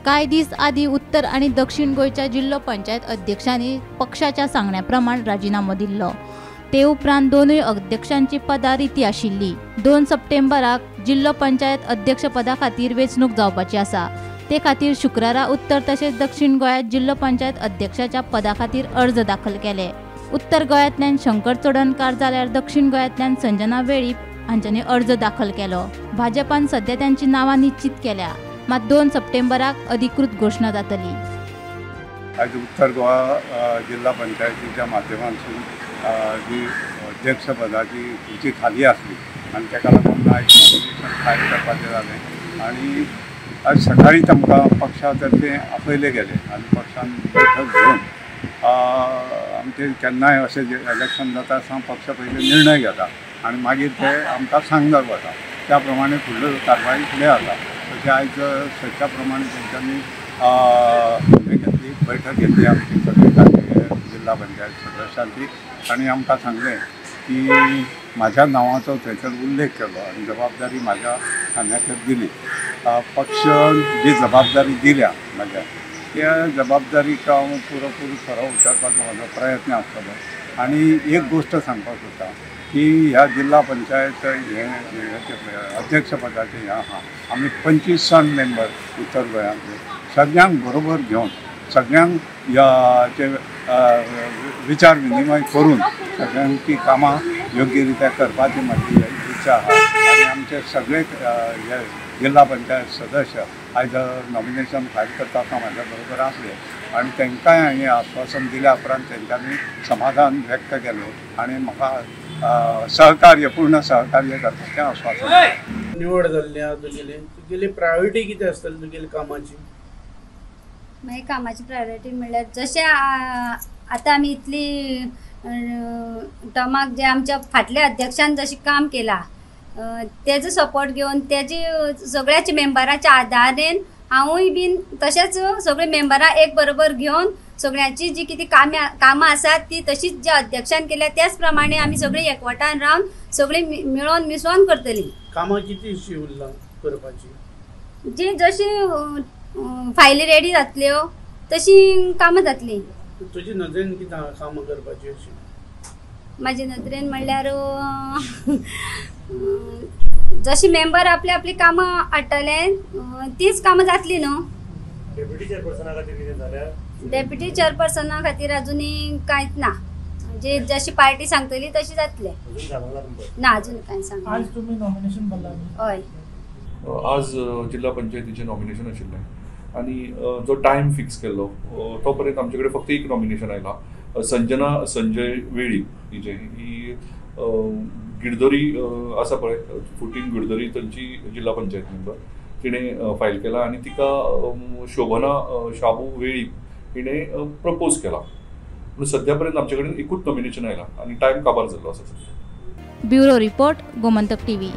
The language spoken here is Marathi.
काही दिस आधी उत्तर आणि दक्षिण गोयच्या जिल्हा पंचायत अध्यक्षांनी पक्षाच्या सांगण्याप्रमाण राजीनामो दिल्लो। ते उपरांत दोनूय अध्यक्षांची पदां रिती आशिल्ली। 2 सप्टेंबराक जिल्हा पंचायत अध्यक्ष पदा खातीर वेंचणूक जावपाची आसा। ते खातीर शुक्रारा उत्तर तसेच दक्षिण गोंयांत जिल्हा पंचायत अध्यक्षाच्या पदा खातीर अर्ज दाखल केले। उत्तर गोंयांतल्यान शंकर चोडणकार जाल्यार दक्षिण गोंयांतल्यान संजना वेळीप हांच्यांनी अर्ज दाखल केलो। भाजपान सध्या त्यांची नावां निश्चित केल्या, मात 2 सप्टेंबराक अधिकृत घोषणा जातली। आज उत्तर गोवा जिल्हा पंचायतीच्या माध्यमांतून जी अध्यक्षपदाची खुर्ची खाली आसली आनी ताका लागून आयज नॉमिनेशन फायल करपाचें जालें आनी आज सकाळी तांकां पक्षा तर्फे आपयले गेले आनी पक्षान बैठक घेवन आमचे केन्नाय अशें इलेक्शन जाता आसतना पक्ष पयलीं निर्णय घेता आनी मागीर ते आमकां सांगतात वता त्या प्रमाणे फुडल्यो कारवाई फुडें जाता। तशें आयज सच्या प्रमाणे तेंच्यांनी घेतली बैठक घेतली आमची सगळे जिल्हा पंचायत सदस्यांची आनी आमकां सांगलें की म्हाज्या नांवाचो थंयसर उल्लेख केलो आनी जबाबदारी म्हाज्या खांद्याचेर दिली। पक्ष जी जबाबदारी दिल्या म्हाज्या त्या जबाबदारीक हांव पुरोपूर खरो उतरपाचो म्हाजो प्रयत्न आसतलो। आनी एक गोश्ट सांगपाक सोदता की ह्या जिल्हा पंचायत अध्यक्षपदाचें हें आहा आमी 25 जण मेंबर उत्तर गोंयांतले सगळ्यांक बरोबर घेवन सगळ्यांक ह्याचे विचार विनिमय करून सगळ्यांची कामां योग्य रित्या करपाची म्हाजी इच्छा आहा। आनी आमचे सगळे हे जिल्हा पंचायत सदस्य आयज नॉमिनेशन फायल करता आसतना म्हाज्या बरोबर आसले आनी तांकांय हांवें आश्वासन दिल्या उपरांत तेंच्यांनी समाधान व्यक्त केलें आनी म्हाका सहकार्य पूर्ण सहकार्य करपाचें आश्वासन। निवड जाल्ली आहा तुगेली प्रायोरिटी कितें आसतली तुगेली कामाची? मागीर कामाची प्रायोरिटी म्हणल्यार जशें आतां आमी इतली टर्माक जे आमच्या फाटल्या अध्यक्षान जशें काम केलां तेजो सपोर्ट घेवन तेजी सगळ्याचे मेंबराच्या आदारेन हांवूय बीन तशेंच सगळे मेंबरां एक बरोबर घेवन सगळ्यांची जी कितें कामां आसात ती तशीच ज्या अध्यक्षान केल्या त्याच प्रमाणे आमी सगळीं एकवटान रावन सगळीं मेळोन मिसळोन करतलीं। कामां कितलीशीं उरलां करपाची? जी जशी फायली रेडी जातल्यो तशी कामां जातलीं। तुजी नदरेन कितें कामां करपाची अशी? म्हाजे नदरेन म्हणल्यार जशी मेंबर आपली आपली कामां हाडटले तीच कामां जातली न्हू। डेप्युटी चेअरपर्सना खातीर कितें जाल्यार? डेप्युटी चेअरपर्सना खातीर अजुनी कांयच ना, जे जशी पार्टी सांगतली तशी जातले। ना अजून कांय सांग। आज तुमी नॉमिनेशन भरला? हय, आज जिल्हा पंचायतीचें नॉमिनेशन आशिल्लें आनी जो टायम फिक्स केल्लो तो पर्यंत आमचे कडेन फक्त एक नॉमिनेशन आयलां। संजना संजय वेळीप ही गिरदोरी आसा पळय 14 गिरदोरी थंयची जिल्हा पंचायत मेंबर तिणें फायल केला आनी तिका शोभना शाबू वेळीप हिणें प्रपोज केला। पूण सद्या पर्यंत आमचे कडेन एकूच नॉमिनेशन आयलां आनी टायम काबार जाल्लो आसा। Bureau report Gomantak TV.